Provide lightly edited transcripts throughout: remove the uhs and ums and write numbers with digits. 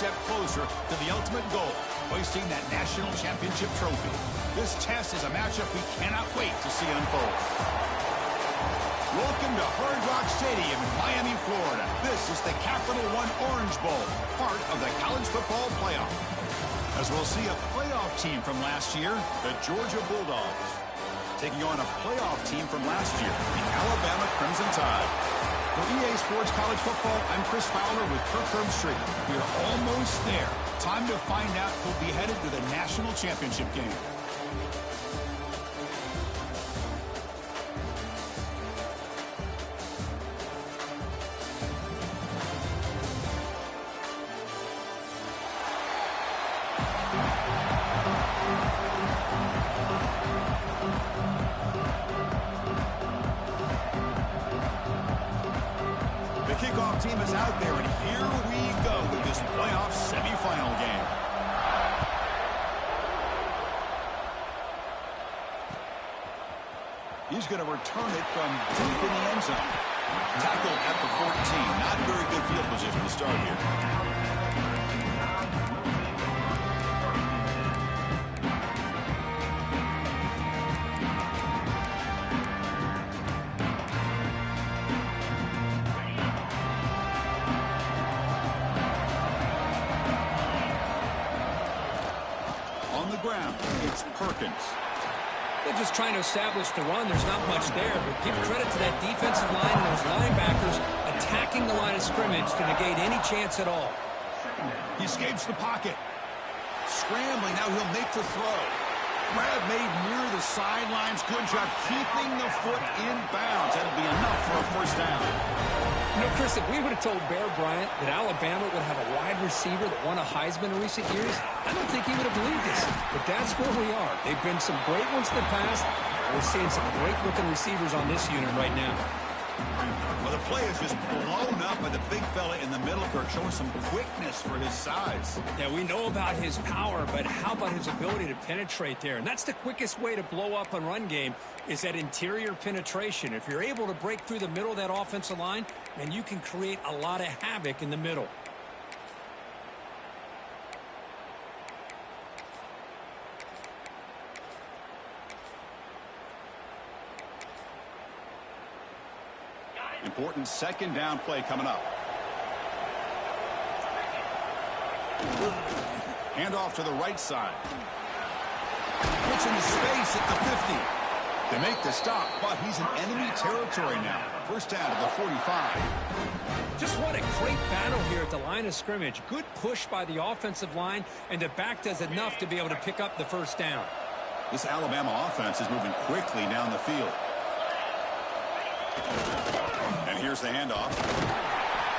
step closer to the ultimate goal, hoisting that national championship trophy. This test is a matchup we cannot wait to see unfold. Welcome to Hard Rock Stadium in Miami, Florida. This is the Capital One Orange Bowl, part of the college football playoff. As we'll see a playoff team from last year, the Georgia Bulldogs, taking on a playoff team from last year, the Alabama Crimson Tide. For EA Sports College Football, I'm Chris Fowler with Kirk Herbstreit. We are almost there. Time to find out who'll be headed to the national championship game. The kickoff team is out there, and here we go with this playoff semifinal game. He's going to return it from deep in the end zone. Tackled at the 14. Not very good field position to start here. Ground. It's Perkins. They're just trying to establish the run. There's not much there, but give credit to that defensive line and those linebackers attacking the line of scrimmage to negate any chance at all. He escapes the pocket. Scrambling. Now he'll make the throw. Grab made near the sidelines. Good job keeping the foot in bounds. That'll be enough for a first down. You know, Chris, if we would have told Bear Bryant that Alabama would have a wide receiver that won a Heisman in recent years, I don't think he would have believed this. But that's where we are. They've been some great ones in the past. We're seeing some great-looking receivers on this unit right now. Well, the play is just blown up by the big fella in the middle, Kirk, showing some quickness for his size. Yeah, we know about his power, but how about his ability to penetrate there? And that's the quickest way to blow up a run game, is that interior penetration. If you're able to break through the middle of that offensive line, then you can create a lot of havoc in the middle. Important second down play coming up. Hand off to the right side. Gets into space at the 50. They make the stop, but he's in enemy territory now. First down to the 45. Just what a great battle here at the line of scrimmage. Good push by the offensive line, and the back does enough to be able to pick up the first down. This Alabama offense is moving quickly down the field. And here's the handoff.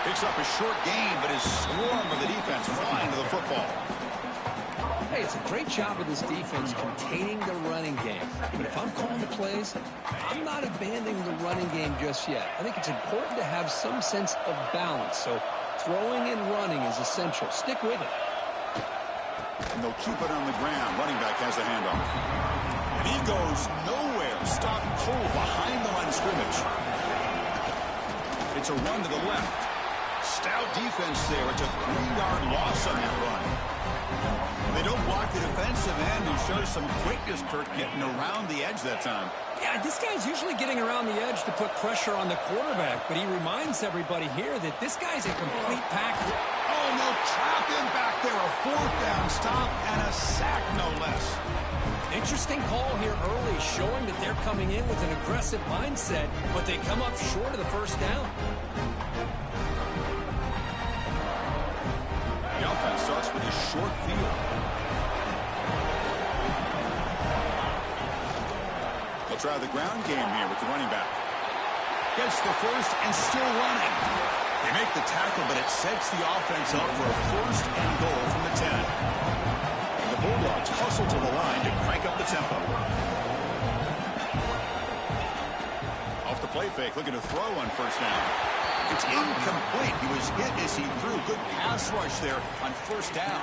Picks up a short gain, but is swarmed by the defense flying to the football. Hey, it's a great job of this defense containing the running game. But if I'm calling the plays, I'm not abandoning the running game just yet. I think it's important to have some sense of balance. So throwing and running is essential. Stick with it. And they'll keep it on the ground. Running back has the handoff. And he goes nowhere. Stopped cold behind the line of scrimmage. It's a run to the left. Stout defense there. It's a 3-yard loss on that run. They don't block the defensive end, who shows some quickness, Kirk, getting around the edge that time. Yeah, this guy's usually getting around the edge to put pressure on the quarterback, but he reminds everybody here that this guy's a complete package. Oh, no, trap him back there. A fourth down stop and a sack, no less. Interesting call here early, showing that they're coming in with an aggressive mindset, but they come up short of the first down. The offense starts with a short field. They'll try the ground game here with the running back. Gets the first and still running. They make the tackle, but it sets the offense up for a first and goal from the 10. And the Bulldogs hustle to the line to crank up the tempo. Off the play fake, looking to throw on first down. It's incomplete. He was hit as he threw. Good pass rush there on first down.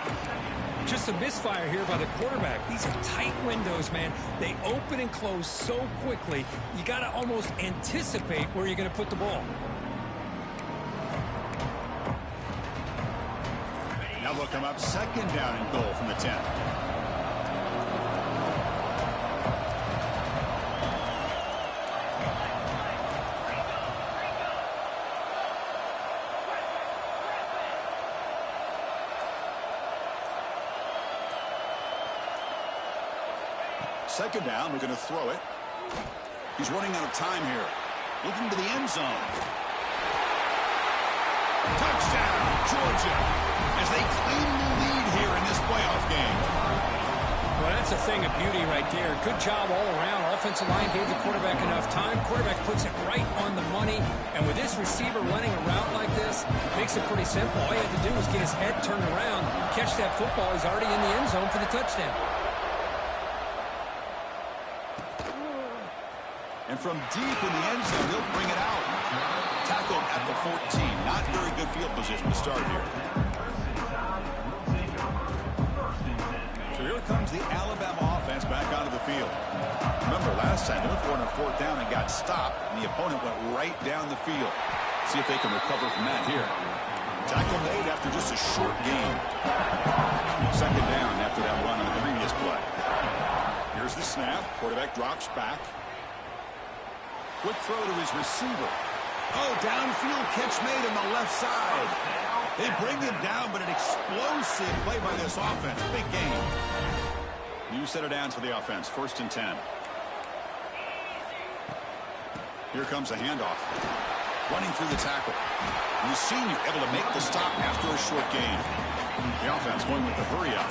Just a misfire here by the quarterback. These are tight windows, man. They open and close so quickly, you got to almost anticipate where you're going to put the ball. Now Now they'll come up second down and goal from the 10. Second down, we're going to throw it. He's running out of time here. Looking to the end zone. Touchdown, Georgia, as they claim the lead here in this playoff game. Well, that's a thing of beauty right there. Good job all around. Offensive line gave the quarterback enough time. Quarterback puts it right on the money. And with this receiver running a route like this, makes it pretty simple. All you have to do is get his head turned around, catch that football. He's already in the end zone for the touchdown. And from deep in the end zone, he'll bring it out. Tackled at the 14. Not very good field position to start here. So here comes the Alabama offense back onto the field. Remember, last time they went for it on fourth down and got stopped, and the opponent went right down the field. See if they can recover from that here. Tackle made after just a short gain. Second down after that run on the previous play. Here's the snap. Quarterback drops back. Quick throw to his receiver. Oh, downfield catch made on the left side. They bring him down, but an explosive play by this offense. Big game. New set of downs for the offense. 1st and 10. Here comes a handoff. Running through the tackle. And the senior able to make the stop after a short gain. The offense going with the hurry up.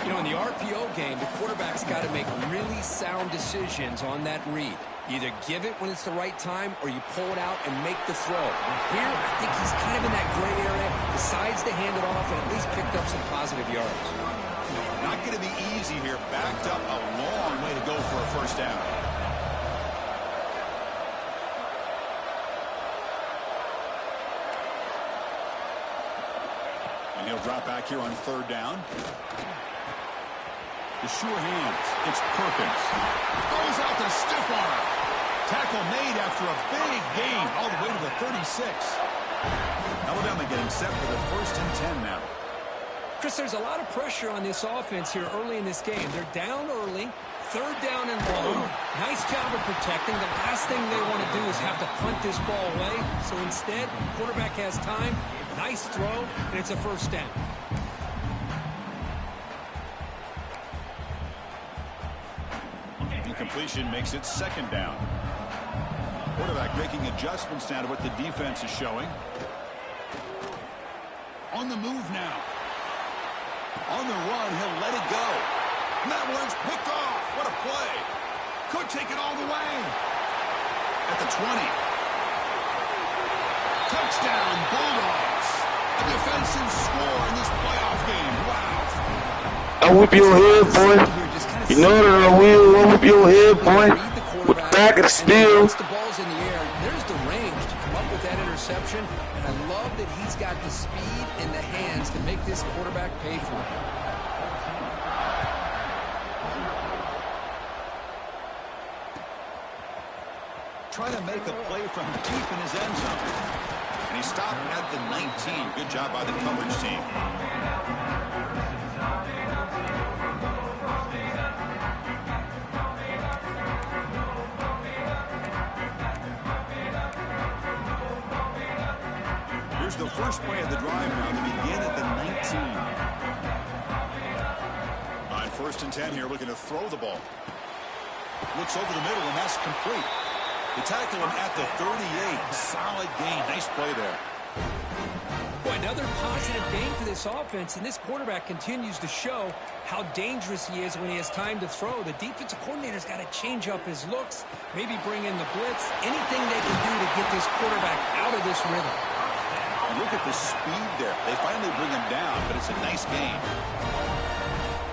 You know, in the RPO game, the quarterback's got to make really sound decisions on that read. Either give it when it's the right time or you pull it out and make the throw. Here, I think he's kind of in that gray area, decides to hand it off and at least picked up some positive yards. Not going to be easy here. Backed up a long way to go for a first down. And he'll drop back here on 3rd down. The sure hands. It's Perkins. Throws out the stiff arm. Tackle made after a big gain all the way to the 36. Alabama getting set for the 1st and 10 now. Chris, there's a lot of pressure on this offense here early in this game. They're down early, 3rd down and long. Nice job of protecting. The last thing they want to do is have to punt this ball away. So instead, quarterback has time. Nice throw, and it's a 1st down. Completion makes it 2nd down. Quarterback making adjustments now to what the defense is showing. On the move now. On the run, he'll let it go. And that one's picked off. What a play. Could take it all the way. At the 20. Touchdown, Bulldogs. A defensive score in this playoff game. Wow. I whip your head, boy. You know that I will. I whip your head, boy. With the back of the steel. Once the ball's in the air, there's the range to come up with that interception. And I love that he's got the speed in the hands to make this quarterback pay for it. Trying to make a play from deep in his end zone. And he stopped at the 19. Good job by the coverage team. Here's the first play of the drive now to begin at the 19. On 1st and 10 here, looking to throw the ball. Looks over the middle, and that's complete. They tackle him at the 38. Solid gain. Nice play there. Boy, another positive gain for this offense, and this quarterback continues to show how dangerous he is when he has time to throw. The defensive coordinator's got to change up his looks, maybe bring in the blitz, anything they can do to get this quarterback out of this rhythm. Look at the speed there. They finally bring him down, but it's a nice game.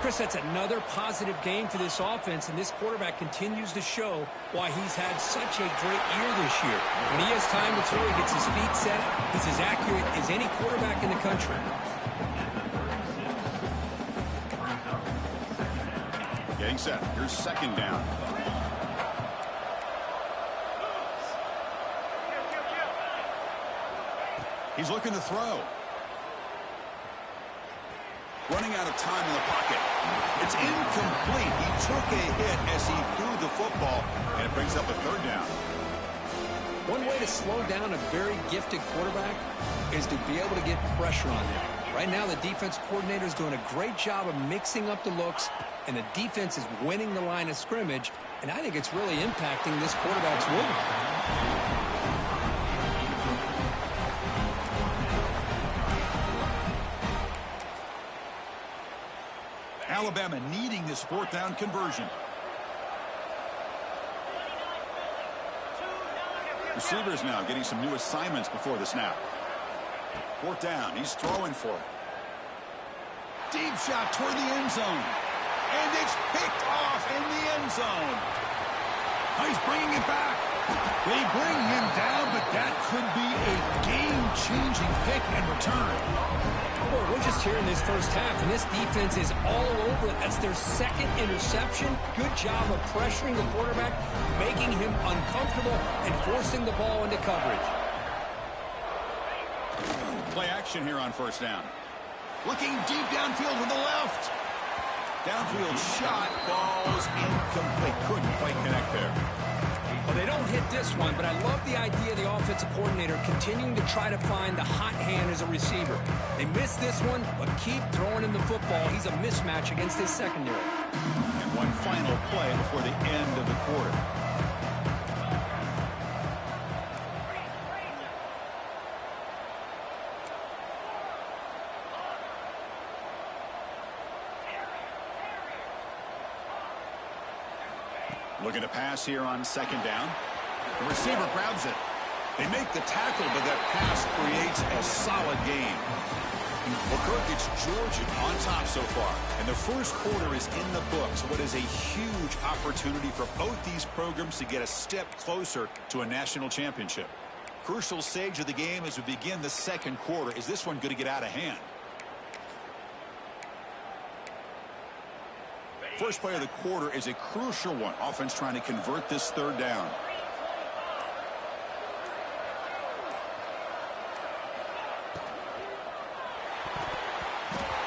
Chris, that's another positive game for this offense, and this quarterback continues to show why he's had such a great year this year. When he has time to throw, he gets his feet set. He's as accurate as any quarterback in the country. Getting set. Here's 2nd down. He's looking to throw. running out of time in the pocket. It's incomplete. He took a hit as he threw the football, and it brings up a third down. One way to slow down a very gifted quarterback is to be able to get pressure on him. Right now, the defense coordinator is doing a great job of mixing up the looks, and the defense is winning the line of scrimmage, and I think it's really impacting this quarterback's role. Alabama needing this fourth down conversion. Receivers now getting some new assignments before the snap. Fourth down. He's throwing for it. Deep shot toward the end zone. And it's picked off in the end zone. Oh, he's bringing it back. They bring him down, but that could be a game-changing pick and return. Well, we're just here in this first half, and this defense is all over it. That's their second interception. Good job of pressuring the quarterback, making him uncomfortable, and forcing the ball into coverage. Play action here on first down. Looking deep downfield to the left. Downfield shot falls incomplete. Couldn't quite connect there. Well, they don't hit this one, but I love the idea of the offensive coordinator continuing to try to find the hot hand as a receiver. They missed this one, but keep throwing him the football. He's a mismatch against his secondary. And one final play before the end of the quarter. Looking to pass here on second down. The receiver grabs it. They make the tackle, but that pass creates a solid gain. Well, Kirk, it's Georgia on top so far. And the first quarter is in the books. What is a huge opportunity for both these programs to get a step closer to a national championship. Crucial stage of the game as we begin the second quarter. Is this one going to get out of hand? First play of the quarter is a crucial one. Offense trying to convert this third down.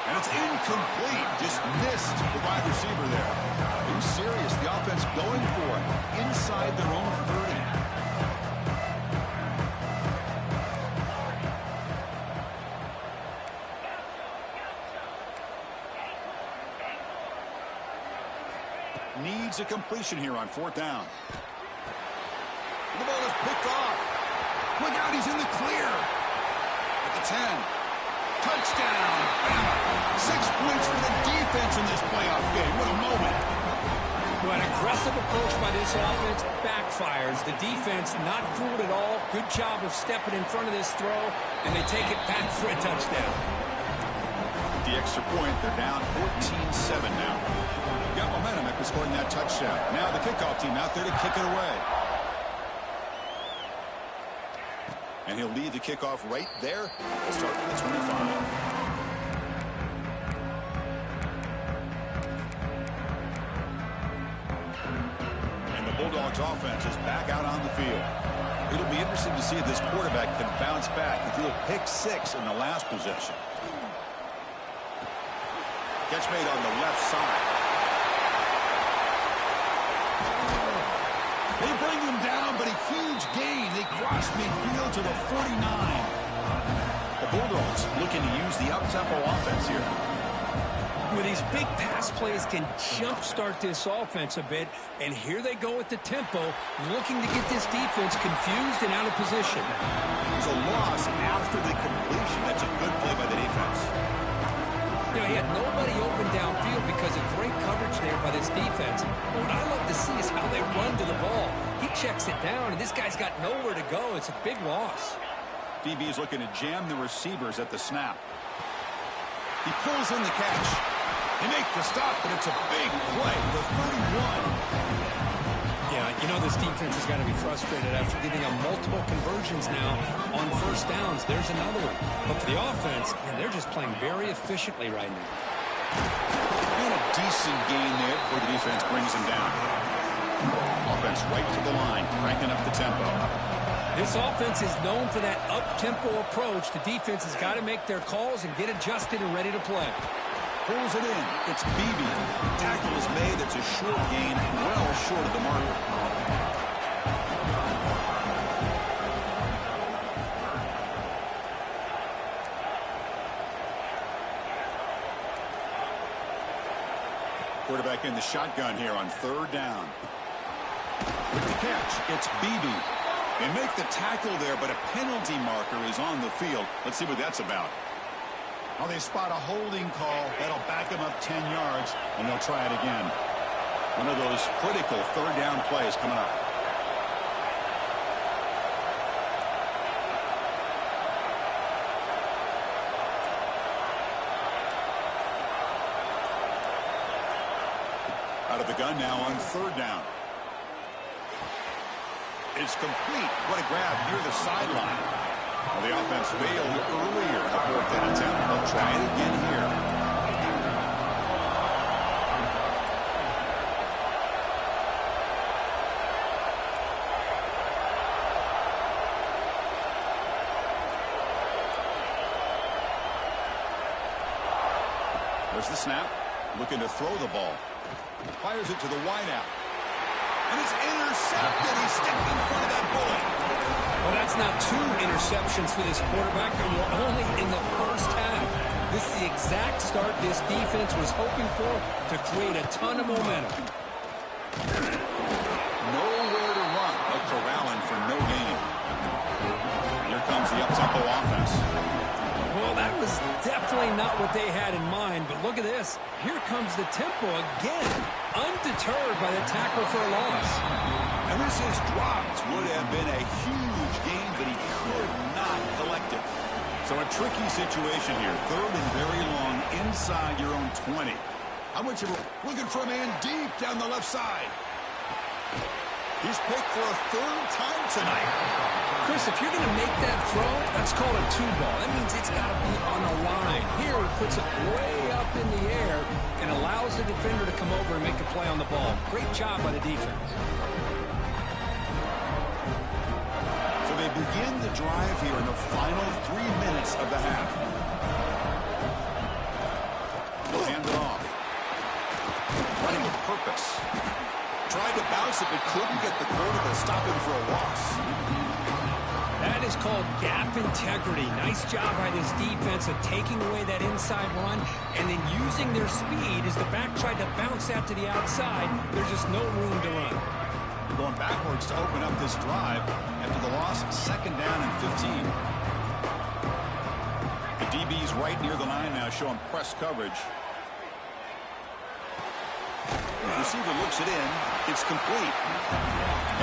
And it's incomplete. Just missed the wide receiver there. Who's serious? The offense going for it inside their own 30. Needs a completion here on fourth down. The ball is picked off. Look out, he's in the clear. At the 10. Touchdown. 6 points for the defense in this playoff game. What a moment. Well, an aggressive approach by this offense backfires. The defense not fooled at all. Good job of stepping in front of this throw, and they take it back for a touchdown. The extra point, they're down 14-7 now. Got momentum after scoring that touchdown. Now the kickoff team out there to kick it away. And he'll lead the kickoff right there. We'll start with the 25. And the Bulldogs offense is back out on the field. It'll be interesting to see if this quarterback can bounce back. He threw a pick 6 in the last possession. Catch made on the left side. They bring him down, but a huge gain. They cross midfield to the 49. The Bulldogs looking to use the up-tempo offense here. With these big pass plays can jumpstart this offense a bit, and here they go with the tempo, looking to get this defense confused and out of position. It's a loss after the completion. That's a good play by the defense. You know, he had nobody open downfield because of great coverage there by this defense. But what I love to see is how they run to the ball. He checks it down, and this guy's got nowhere to go. It's a big loss. DB is looking to jam the receivers at the snap. He pulls in the catch. They make the stop, but it's a big play. The 31. Yeah, you know this defense has got to be frustrated after giving up multiple conversions now on first downs. There's another one. But for the offense, man, they're just playing very efficiently right now. And a decent gain there before the defense brings him down. Offense right to the line, cranking up the tempo. This offense is known for that up-tempo approach. The defense has got to make their calls and get adjusted and ready to play. Pulls it in. It's Beebe. Tackle is made. It's a short gain, well short of the marker. Quarterback in the shotgun here on third down. With the catch, it's Beebe. They make the tackle there, but a penalty marker is on the field. Let's see what that's about. Well, they spot a holding call. That'll back them up 10 yards, and they'll try it again. One of those critical third down plays coming up. Out of the gun now on third down. It's complete. What a grab near the sideline. Well, the offense failed earlier to abort that attempt. They'll try it again here. There's the snap. Looking to throw the ball. Fires it to the wideout. And it's intercepted. He's stepping in front of that bullet. Well, that's not 2 interceptions for this quarterback, and we're only in the first half. This is the exact start this defense was hoping for to create a ton of momentum. Nowhere to run, but corralling for no gain. Here comes the up-tempo offense. Well, that was definitely not what they had in mind, but look at this. Here comes the tempo again, undeterred by the tackle for a loss. And this is dropped. Would have been a huge gain, but he could not collect it. So a tricky situation here. Third and very long inside your own 20. How much of a looking for a man deep down the left side. He's picked for a third time tonight. Chris, if you're going to make that throw, that's called a 2-ball. That means it's got to be on the line. Here, he puts it way up in the air and allows the defender to come over and make a play on the ball. Great job by the defense. So they begin the drive here in the final 3 minutes of the half. They'll hand it off. Running with purpose. Tried to bounce it, but couldn't get the quarterback to stop him for a loss. That is called gap integrity. Nice job by this defense of taking away that inside run and then using their speed as the back tried to bounce that to the outside. There's just no room to run. They're going backwards to open up this drive after the loss, second down and 15. The DB's right near the line now, showing press coverage. The receiver looks it in. It's complete.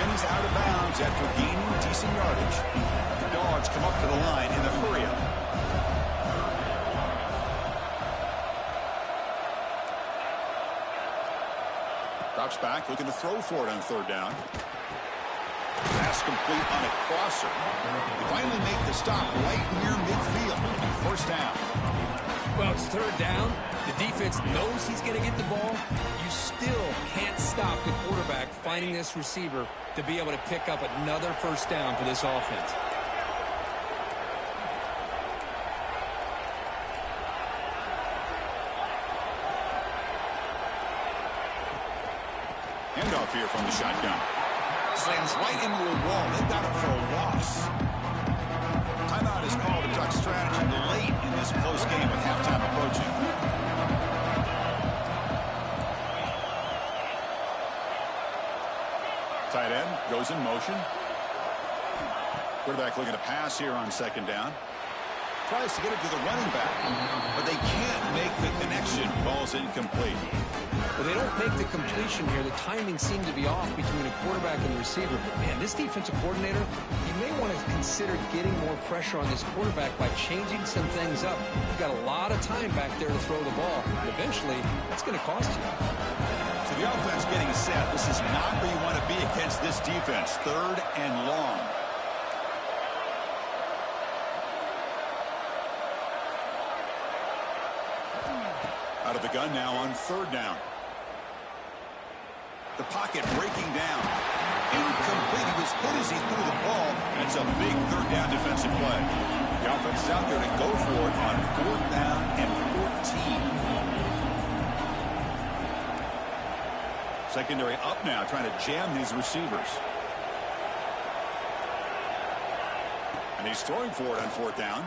And he's out of bounds after gaining decent yardage. The Dawgs come up to the line in a hurry-up. Drops back, looking to throw for it on third down. Pass complete on a crosser. They finally make the stop right near midfield. First down. Well, it's third down. The defense knows he's going to get the ball. You still can't stop the quarterback finding this receiver to be able to pick up another first down for this offense. Handoff here from the shotgun. Slams right into a wall. They got it for a loss. Timeout is called to talk strategy late in this close game with halftime approaching. Tight end goes in motion. Quarterback looking to pass here on second down. Tries to get it to the running back, but they can't make the connection. Ball's incomplete. Well, they don't make the completion here. The timing seemed to be off between a quarterback and the receiver. But, man, this defensive coordinator, he may want to consider getting more pressure on this quarterback by changing some things up. You've got a lot of time back there to throw the ball. And eventually, that's going to cost you. So the offense getting set. This is not where you want to be against this defense. Third and long. Out of the gun now on third down. The pocket breaking down. Incomplete. He was hit as he threw the ball. It's a big third down defensive play. The offense is out there to go for it on fourth down and 14. Secondary up now, trying to jam these receivers. And he's throwing for it on 4th down.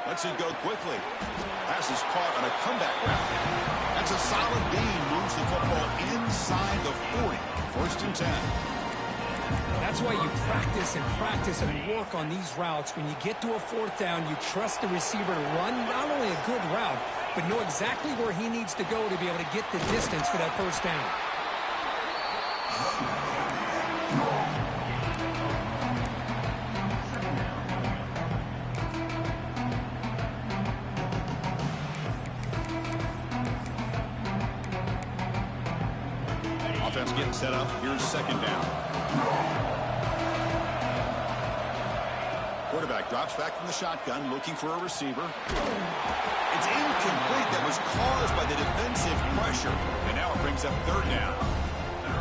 Lets it go quickly. Pass is caught on a comeback route. That's a solid beam. Moves the football inside the 40. 1st and 10. That's why you practice and work on these routes. When you get to a 4th down, you trust the receiver to run not only a good route, but know exactly where he needs to go to be able to get the distance for that 1st down. Offense getting set up. Here's 2nd down. Quarterback drops back from the shotgun, looking for a receiver. It's incomplete. That was caused by the defensive pressure. And now it brings up 3rd down.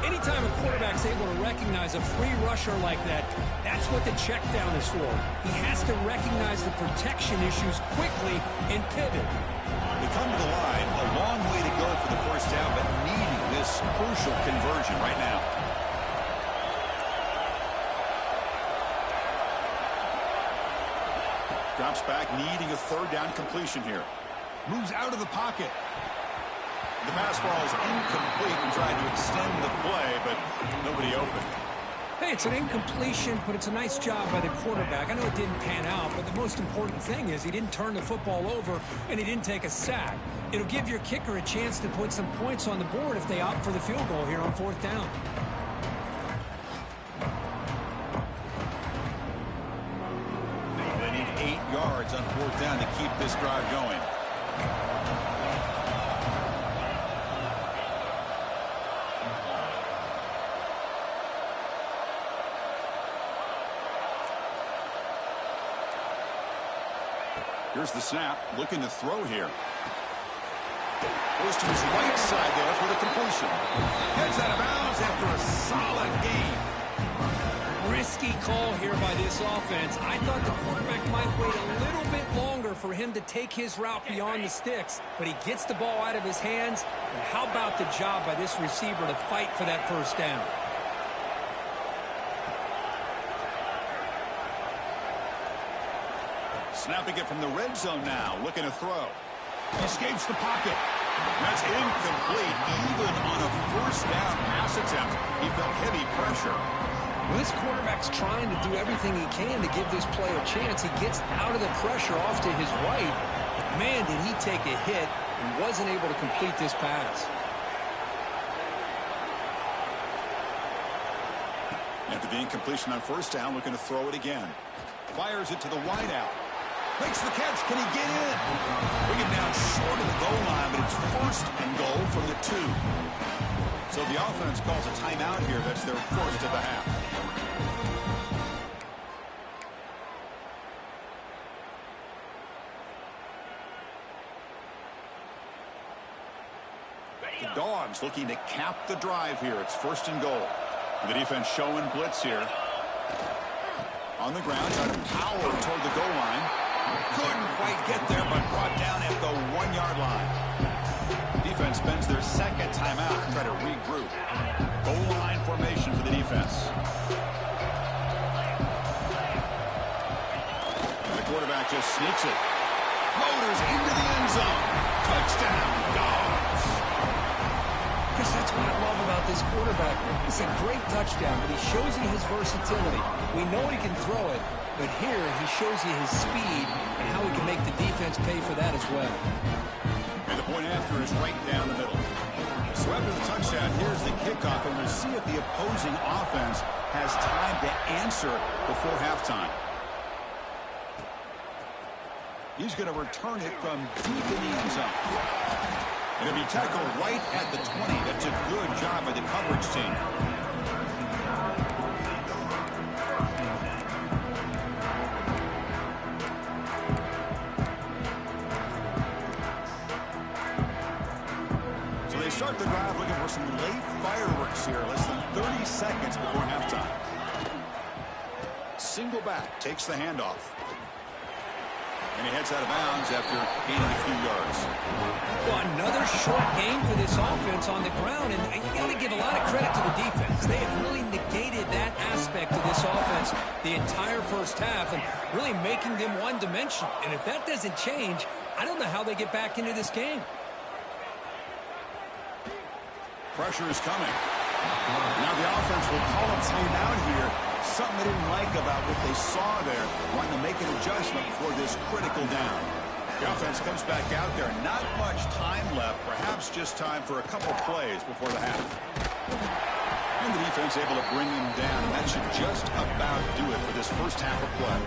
Anytime a quarterback's able to recognize a free rusher like that, that's what the check down is for. He has to recognize the protection issues quickly and pivot. They come to the line, a long way to go for the 1st down, but needing this crucial conversion right now. Drops back, needing a 3rd down completion here. Moves out of the pocket. The pass ball is incomplete and trying to extend the play, but nobody open. Hey, it's an incompletion, but it's a nice job by the quarterback. I know it didn't pan out, but the most important thing is he didn't turn the football over and he didn't take a sack. It'll give your kicker a chance to put some points on the board if they opt for the field goal here on 4th down. They need 8 yards on 4th down to keep this drive going. Here's the snap, looking to throw here. Goes to his right side there for the completion. Heads out of bounds after a solid gain. Risky call here by this offense. I thought the quarterback might wait a little bit longer for him to take his route beyond the sticks, but he gets the ball out of his hands. And how about the job by this receiver to fight for that 1st down? Snapping it from the red zone now, looking to throw. He escapes the pocket. That's incomplete, even on a 1st down pass attempt. He felt heavy pressure. Well, this quarterback's trying to do everything he can to give this play a chance. He gets out of the pressure off to his right. Man, did he take a hit and wasn't able to complete this pass. After the incompletion on 1st down, looking to throw it again. Fires it to the wideout. Makes the catch. Can he get in? Bring it down short of the goal line, but it's 1st and goal from the 2. So the offense calls a timeout here. That's their 1st of the half. The Dawgs looking to cap the drive here. It's 1st and goal. The defense showing blitz here. On the ground, trying to power toward the goal line. Couldn't quite get there, but brought down at the 1-yard line. Defense spends their 2nd timeout to try to regroup. Goal line formation for the defense. And the quarterback just sneaks it. Motors into the end zone. Touchdown, Dawgs. Chris, that's what I love about this quarterback. It's a great touchdown, but he shows you his versatility. We know he can throw it, but here he shows you his speed and how he can make the defense pay for that as well. And the point after is right down the middle. So after the touchdown, here's the kickoff, and we'll see if the opposing offense has time to answer before halftime. He's going to return it from deep in the end zone. And it'll be tackled right at the 20. That's a good job by the coverage team. So they start the drive looking for some late fireworks here. Less than 30 seconds before halftime. Single back takes the handoff. And he heads out of bounds after gaining a few yards. Well, another short game for this offense on the ground, and you got to give a lot of credit to the defense. They have really negated that aspect of this offense the entire first half and really making them one-dimensional. And if that doesn't change, I don't know how they get back into this game. Pressure is coming. Now the offense will call a timeout here. Something they didn't like about what they saw there. Wanting to make an adjustment before this critical down. The offense comes back out there. Not much time left. Perhaps just time for a couple plays before the half. And the defense able to bring him down. And that should just about do it for this first half of play.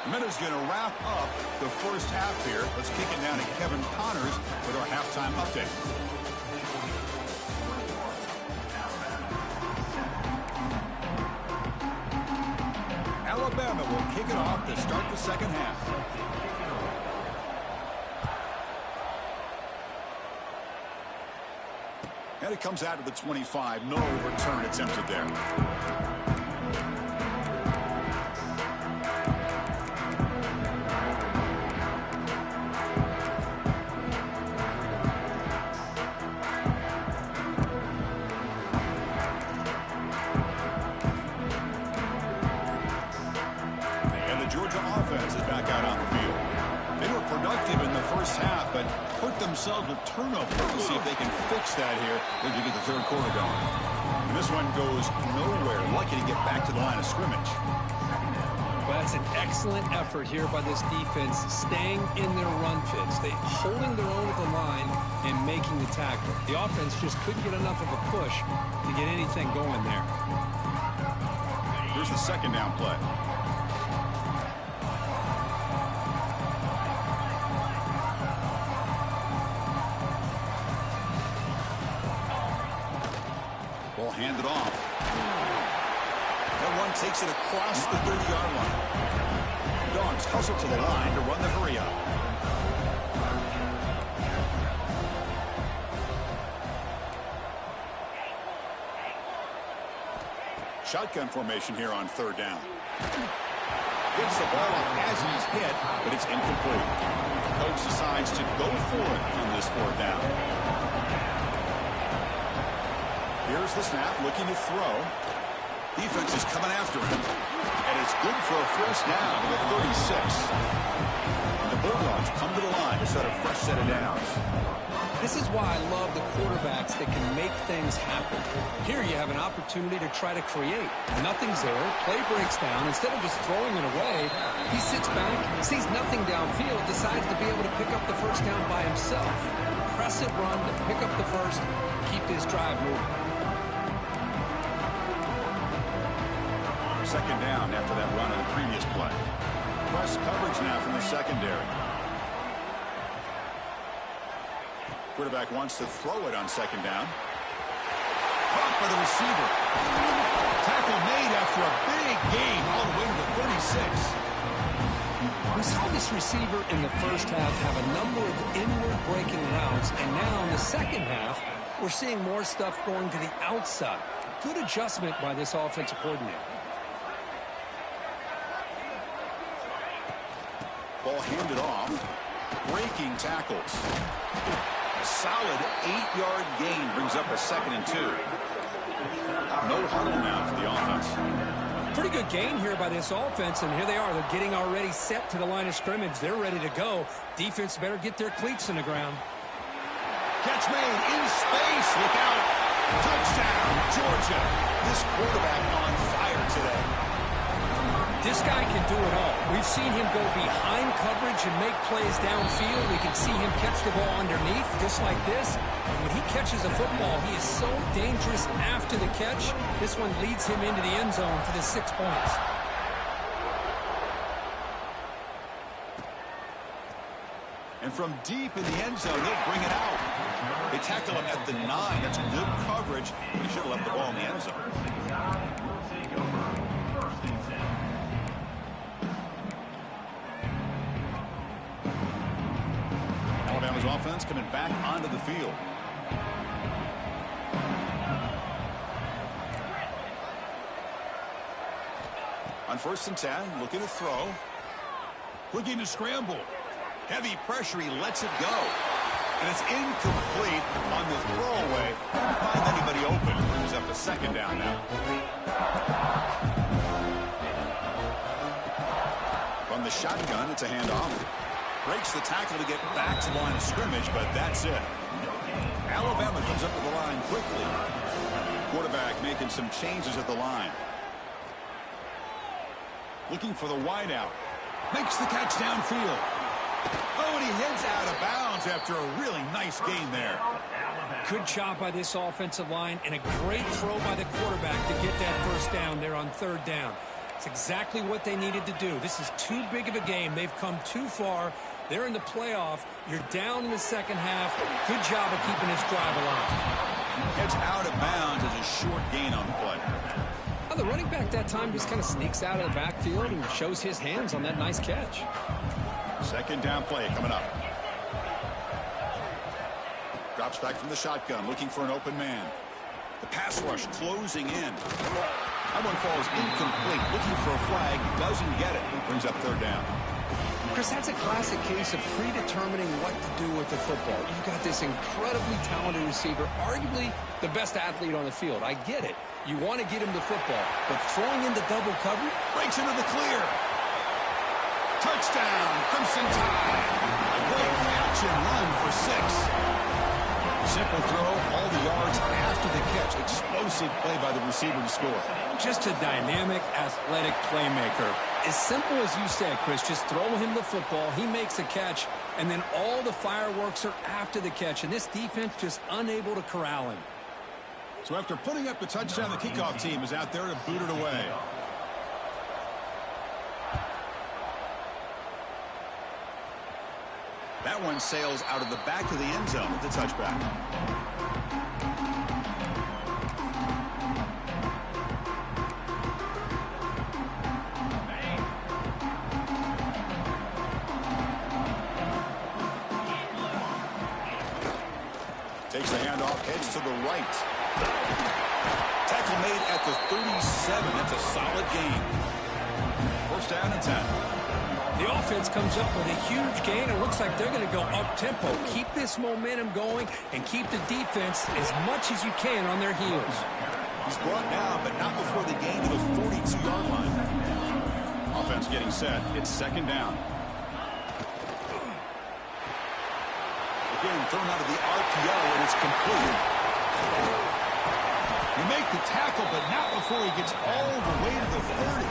The minute's going to wrap up the first half here. Let's kick it down to Kevin Connors with our halftime update. Alabama will kick it off to start the second half. And it comes out of the 25. No return attempted there. Themselves with turnovers to see if they can fix that here as we get the third quarter going. And this one goes nowhere. Lucky to get back to the line of scrimmage. Well, that's an excellent effort here by this defense, staying in their run fits. They holding their own at the line and making the tackle. The offense just couldn't get enough of a push to get anything going there. Here's the second down play. Handed off. That one takes it across the 30-yard line. Dawgs hustle to the line to run the hurry up. Shotgun formation here on third down. Gets the ball up as he's hit, but it's incomplete. The coach decides to go for it on this fourth down. Here's the snap, looking to throw. Defense is coming after him. And it's good for a first down to the 36. And the Bulldogs come to the line to set a fresh set of downs. This is why I love the quarterbacks that can make things happen. Here you have an opportunity to try to create. Nothing's there. Play breaks down. Instead of just throwing it away, he sits back, sees nothing downfield, decides to be able to pick up the first down by himself. Impressive run to pick up the first, keep this drive moving. Second down after that run on the previous play. Press coverage now from the secondary. Quarterback wants to throw it on second down. Caught by the receiver. Tackle made after a big gain all the way to the 36. We saw this receiver in the first half have a number of inward breaking routes, and now in the second half, we're seeing more stuff going to the outside. Good adjustment by this offensive coordinator. Ball handed off. Breaking tackles. Solid 8-yard gain brings up a 2nd and 2. No huddle now for the offense. Pretty good gain here by this offense, and here they are. They're getting already set to the line of scrimmage. They're ready to go. Defense better get their cleats in the ground. Catch made in space. Look out. Touchdown, Georgia. This quarterback on fire today. This guy can do it all. We've seen him go behind coverage and make plays downfield. We can see him catch the ball underneath just like this. And when he catches a football, he is so dangerous after the catch. This one leads him into the end zone for the 6 points. And from deep in the end zone, they'll bring it out. They tackle him at the 9. That's good coverage. He should have left the ball in the end zone. Alabama's offense coming back onto the field. On 1st and 10, looking to throw. Looking to scramble. Heavy pressure, he lets it go. And it's incomplete on the throwaway. Can't find anybody open. Brings up a 2nd down now. From the shotgun, it's a handoff. Breaks the tackle to get back to the line of scrimmage, but that's it. Alabama comes up to the line quickly. Quarterback making some changes at the line. Looking for the wideout. Makes the catch downfield. Oh, and he heads out of bounds after a really nice gain there. Good job by this offensive line and a great throw by the quarterback to get that 1st down there on 3rd down. It's exactly what they needed to do. This is too big of a game. They've come too far. They're in the playoff. You're down in the 2nd half. Good job of keeping this drive alive. Heads out of bounds as a short gain on the play. The running back that time just kind of sneaks out of the backfield and shows his hands on that nice catch. 2nd down play coming up. Drops back from the shotgun, looking for an open man. The pass rush closing in. That one falls incomplete. Looking for a flag, doesn't get it. Brings up 3rd down. Chris, that's a classic case of predetermining what to do with the football. You've got this incredibly talented receiver, arguably the best athlete on the field. I get it. You want to get him the football, but throwing in the double cover breaks into the clear. Touchdown, Crimson Tide. A great catch and run for 6. Simple throw, all the yards after the catch. Explosive play by the receiver to score. Just a dynamic, athletic playmaker. As simple as you said, Chris, just throw him the football. He makes a catch, and then all the fireworks are after the catch, and this defense just unable to corral him. So after putting up the touchdown, the kickoff team is out there to boot it away. That one sails out of the back of the end zone with the touchback. Takes the handoff, heads to the right. Tackle made at the 37. That's a solid gain. 1st down and 10. The offense comes up with a huge gain. It looks like they're going to go up-tempo. Keep this momentum going and keep the defense as much as you can on their heels. He's brought down, but not before the gain to the 42-yard line. Offense getting set. It's 2nd down. Again, thrown out of the RPO, and it's complete. You make the tackle, but not before he gets all the way to the 30.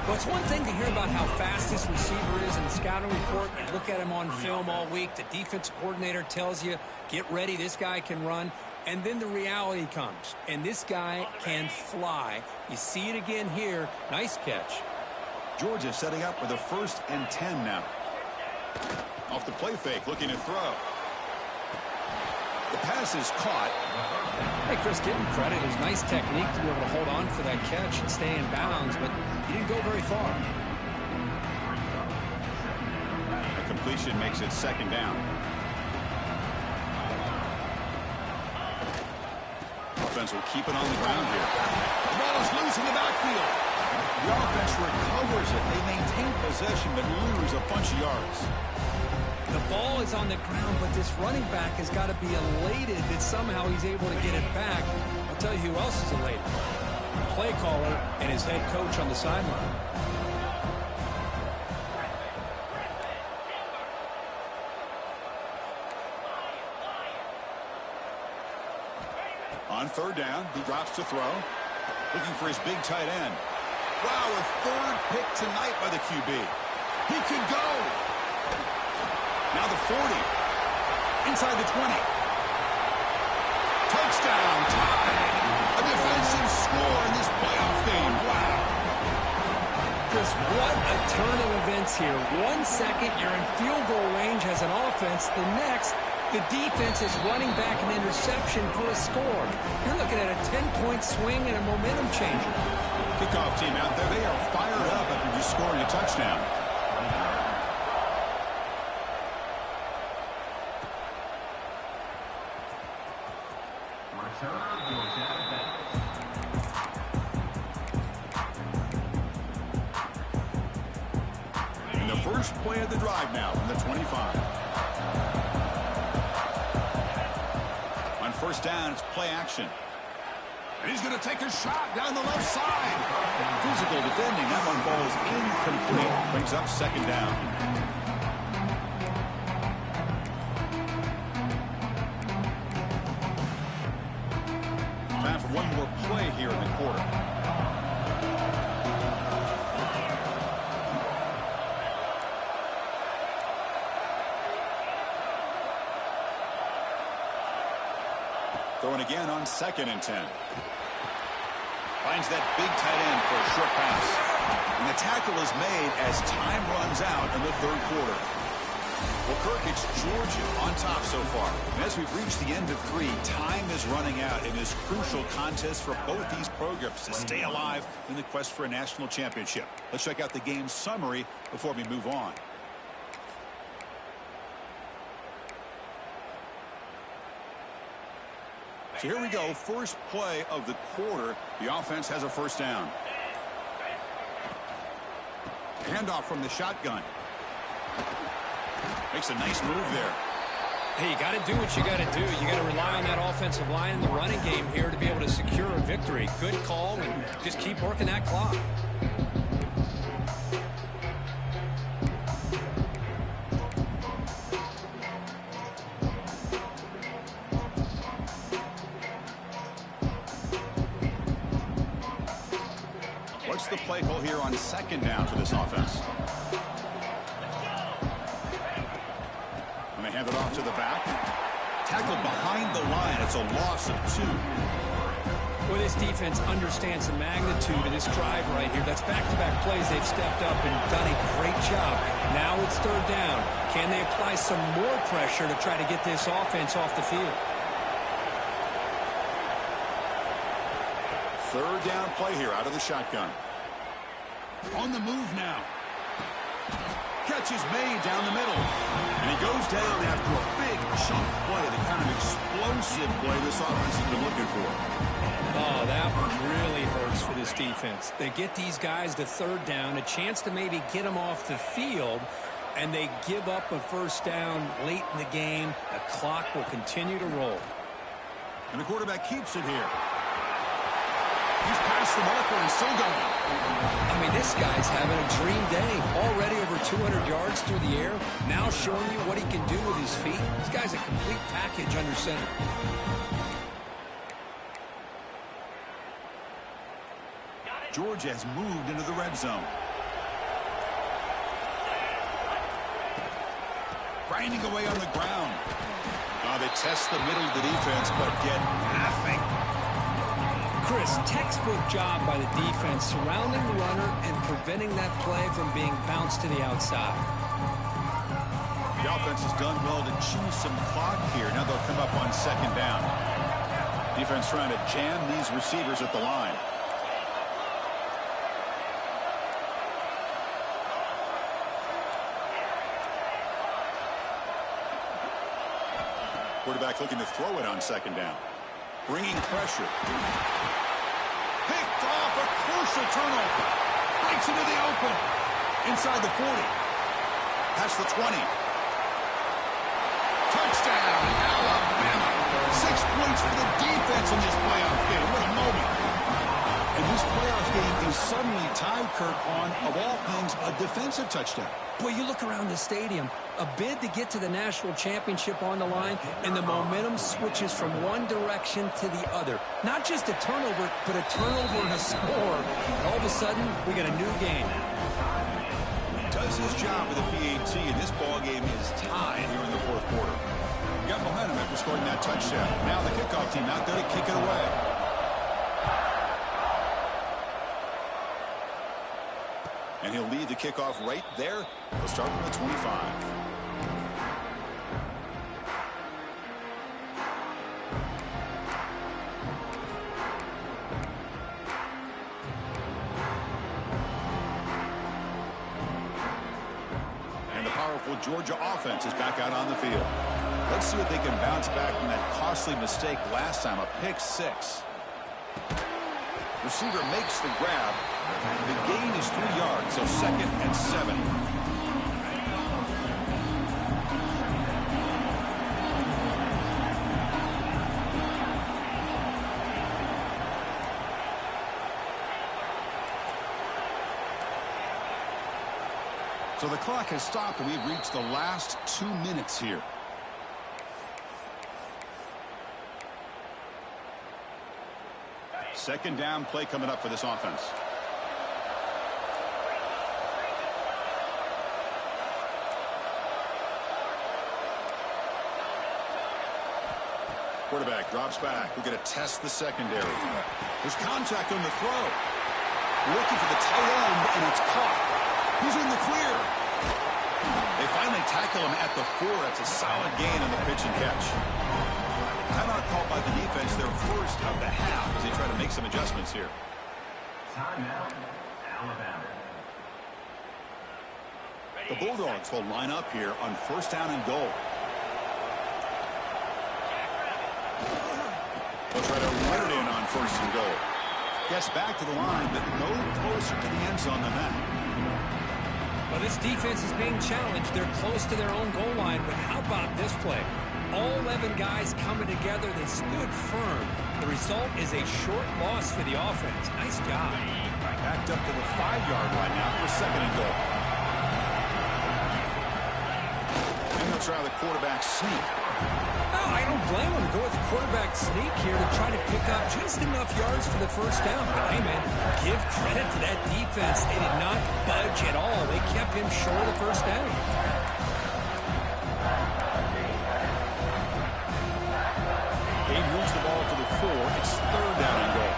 Well, it's one thing to hear about how fast this receiver is in the scouting report. You look at him on film all week. The defensive coordinator tells you, get ready, this guy can run. And then the reality comes, and this guy can fly. You see it again here. Nice catch. Georgia setting up with a 1st and 10 now. Off the play fake, looking to throw. The pass is caught. Hey, Chris, give him credit. It was nice technique to be able to hold on for that catch and stay in bounds, but he didn't go very far. A completion makes it 2nd down. Offense will keep it on the ground here. The ball is loose in the backfield. The offense recovers it. They maintain possession but lose a bunch of yards. The ball is on the ground, but this running back has got to be elated that somehow he's able to get it back. I'll tell you who else is elated. The play caller and his head coach on the sideline. On 3rd down, he drops to throw. Looking for his big tight end. Wow, a 3rd pick tonight by the QB. He could go. Now the 40. Inside the 20. Touchdown, Tide. A defensive score in this playoff game. Wow. Chris, what a turn of events here. 1 second, you're in field goal range as an offense. The next, the defense is running back an interception for a score. You're looking at a 10-point swing and a momentum changer. Kickoff team out there, they are fired up after just scoring a touchdown. First play of the drive now from the 25. On first down, it's play action. And he's going to take a shot down the left side. Physical defending. That one falls incomplete. Brings up second down. Time for one more play here in the quarter. Throwing again on 2nd and 10. Finds that big tight end for a short pass. And the tackle is made as time runs out in the third quarter. Well, Kirk, it's Georgia on top so far. And as we've reached the end of 3, time is running out in this crucial contest for both these programs to stay alive in the quest for a national championship. Let's check out the game summary before we move on. So here we go, first play of the quarter. The offense has a first down. Handoff from the shotgun. Makes a nice move there. Hey, you got to do what you got to do. You got to rely on that offensive line in the running game here to be able to secure a victory. Good call, and just keep working that clock. What's the play call here on second down for this offense? And they hand it off to the back. Tackled behind the line. It's a loss of 2. Well, this defense understands the magnitude of this drive right here. That's back-to-back plays. They've stepped up and done a great job. Now it's third down. Can they apply some more pressure to try to get this offense off the field? Third down play here out of the shotgun. On the move now. Catch is made down the middle. And he goes down after a big chunk play, the kind of explosive play this offense has been looking for. Oh, that one really hurts for this defense. They get these guys to third down, a chance to maybe get them off the field, and they give up a first down late in the game. The clock will continue to roll. And the quarterback keeps it here. He's past the marker and still going. I mean, this guy's having a dream day. Already over 200 yards through the air. Now showing you what he can do with his feet. This guy's a complete package under center. Georgia has moved into the red zone. Grinding away on the ground. They test the middle of the defense, but get nothing. Chris, textbook job by the defense surrounding the runner and preventing that play from being bounced to the outside. The offense has done well to chew some clock here. Now they'll come up on second down. Defense trying to jam these receivers at the line. Quarterback looking to throw it on second down. Bringing pressure. Picked off, a crucial turnover. Breaks into the open. Inside the 40. Past the 20. Touchdown, Alabama. 6 points for the defense in this playoff game. What a moment. And this playoff game is suddenly tied, Kirk, on, of all things, a defensive touchdown. Boy, you look around the stadium, a bid to get to the national championship on the line, and the momentum switches from one direction to the other. Not just a turnover, but a turnover and a score. And all of a sudden, we got a new game. He does his job with a PAT, and this ball game is tied here in the fourth quarter. Got momentum after scoring that touchdown. Now the kickoff team out there to kick it away. And he'll lead the kickoff right there. He'll start from the 25. And the powerful Georgia offense is back out on the field. Let's see if they can bounce back from that costly mistake last time, a pick 6. Receiver makes the grab. The gain is 3 yards, so 2nd and 7. So the clock has stopped, and we've reached the last 2 minutes here. Second down play coming up for this offense. Quarterback drops back. We're going to test the secondary. There's contact on the throw. Looking for the tight end, and it's caught. He's in the clear. They finally tackle him at the 4. It's a solid gain on the pitch and catch. Timeout called by the defense, their first of the half, as they try to make some adjustments here. Timeout, Alabama. The Bulldogs will line up here on first down and goal. They'll try to run it in on first and goal. Gets back to the line, but no closer to the end zone than that. Well, this defense is being challenged. They're close to their own goal line, but how about this play? All 11 guys coming together. They stood firm. The result is a short loss for the offense. Nice job. Backed up to the 5-yard line now for second and goal. And they'll try the quarterback sneak. No, I don't blame them to go with the quarterback sneak here to try to pick up just enough yards for the first down. But, hey, man, give credit to that defense. They did not budge at all. They kept him short of the first down. He moves the ball to the 4. It's third down and goal.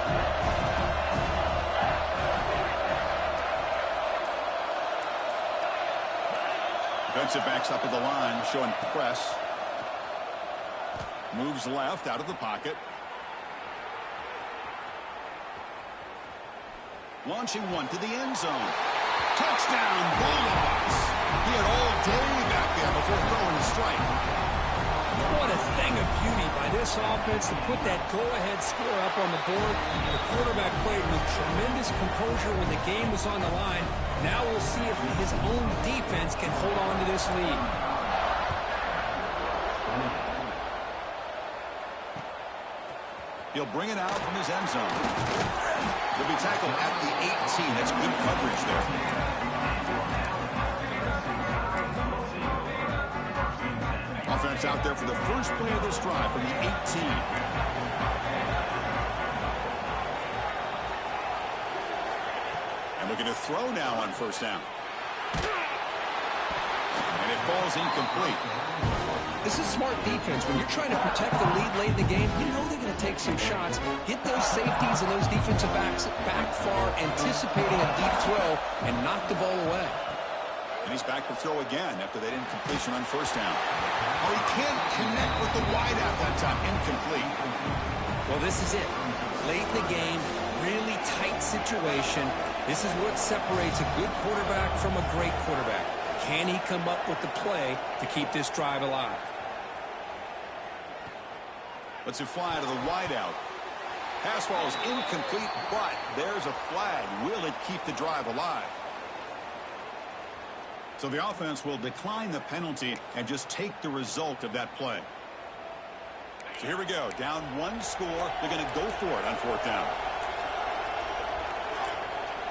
Defensive backs up at the line, showing press. Moves left out of the pocket. Launching one to the end zone. Touchdown, Bulldogs. He had all day back there before throwing the strike. What a thing of beauty by this offense to put that go-ahead score up on the board. The quarterback played with tremendous composure when the game was on the line. Now we'll see if his own defense can hold on to this lead. He'll bring it out from his end zone. He'll be tackled at the 18. That's good coverage there. Offense out there for the first play of this drive from the 18. And looking to throw now on first down. And it falls incomplete. This is smart defense. When you're trying to protect the lead late in the game, you know they're going to take some shots. Get those safeties and those defensive backs back far, anticipating a deep throw, and knock the ball away. And he's back to throw again after that incompletion on first down. Oh, he can't connect with the wideout that time. Incomplete. Well, this is it. Late in the game, really tight situation. This is what separates a good quarterback from a great quarterback. Can he come up with the play to keep this drive alive? Let's it fly to the wideout. Pass ball is incomplete, but there's a flag. Will it keep the drive alive? So the offense will decline the penalty and just take the result of that play. So here we go. Down one score. They're going to go for it on fourth down.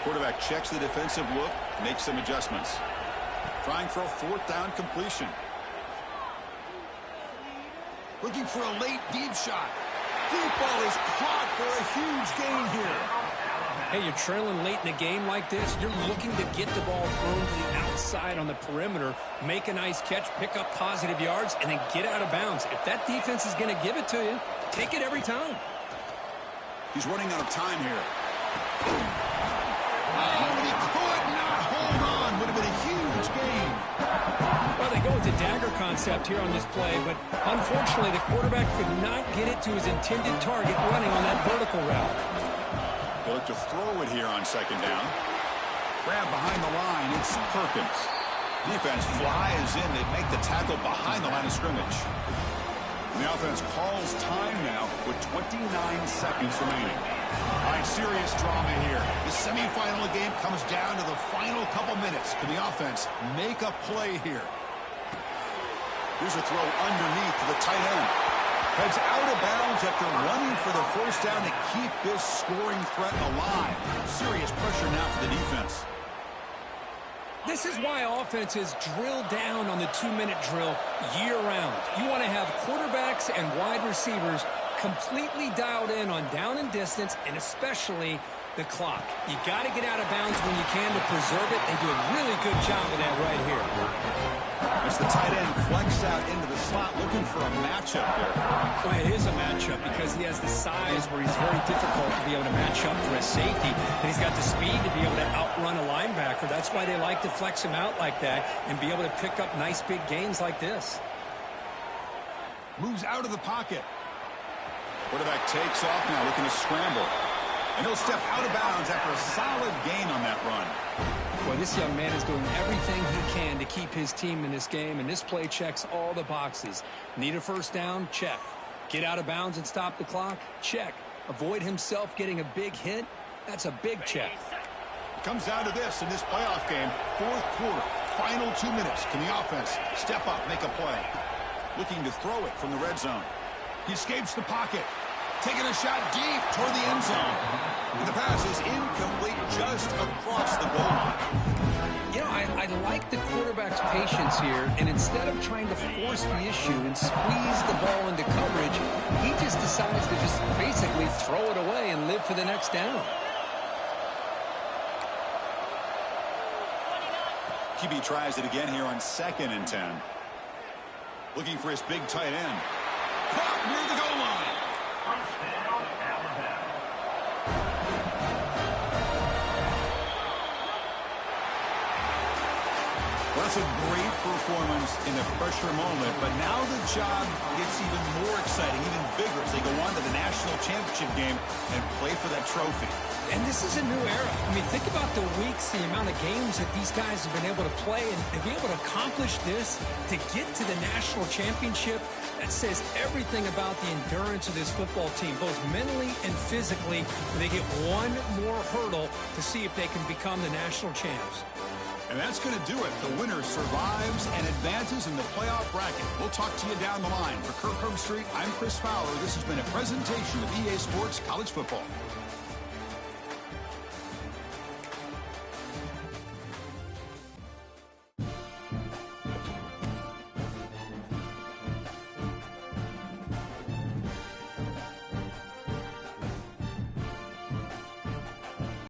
Quarterback checks the defensive look, makes some adjustments. Trying for a fourth down completion. Looking for a late deep shot. Deep ball is caught for a huge gain here. Hey, you're trailing late in a game like this. You're looking to get the ball thrown to the outside on the perimeter, make a nice catch, pick up positive yards, and then get out of bounds. If that defense is going to give it to you, take it every time. He's running out of time here. Oh, he could not hold on. Would have been a huge gain. Well, they go with the dagger concept here on this play, but unfortunately the quarterback could not get it to his intended target running on that vertical route. They look to throw it here on second down. Grab behind the line. It's Perkins. Defense flies in. They make the tackle behind the line of scrimmage. And the offense calls time now with 29 seconds remaining. All right, serious drama here. The semifinal of the game comes down to the final couple minutes. Can the offense make a play here? Here's a throw underneath to the tight end. Heads out of bounds after running for the first down to keep this scoring threat alive. Serious pressure now for the defense. This is why offenses drill down on the 2-minute drill year-round. You want to have quarterbacks and wide receivers completely dialed in on down and distance, and especially the clock. You got to get out of bounds when you can to preserve it. They do a really good job of that right here. As the tight end flex out into the slot looking for a matchup here. Well, it is a matchup because he has the size where he's very difficult to be able to match up for a safety, and he's got the speed to be able to outrun a linebacker. That's why they like to flex him out like that and be able to pick up nice big gains like this. Moves out of the pocket. Quarterback takes off now, looking to scramble. And he'll step out of bounds after a solid gain on that run. Boy, this young man is doing everything he can to keep his team in this game, and this play checks all the boxes. Need a first down? Check. Get out of bounds and stop the clock? Check. Avoid himself getting a big hit? That's a big check. It comes down to this in this playoff game. Fourth quarter, final 2 minutes. Can the offense step up, make a play? Looking to throw it from the red zone. He escapes the pocket. Taking a shot deep toward the end zone. And the pass is incomplete just across the goal line. You know, I like the quarterback's patience here, and instead of trying to force the issue and squeeze the ball into coverage, he just decides to just basically throw it away and live for the next down. QB tries it again here on 2nd and 10. Looking for his big tight end. Caught near the goal line. Touchdown, Alabama. Well, that's a great performance in the pressure moment, but now the job gets even more exciting, even bigger as they go on to the national championship game and play for that trophy. And this is a new era. I mean, think about the weeks, the amount of games that these guys have been able to play, and to be able to accomplish this, to get to the national championship, that says everything about the endurance of this football team, both mentally and physically, when they get one more hurdle to see if they can become the national champs. And that's going to do it. The winner survives and advances in the playoff bracket. We'll talk to you down the line. For Kirk Herbstreit, I'm Chris Fowler. This has been a presentation of EA Sports College Football.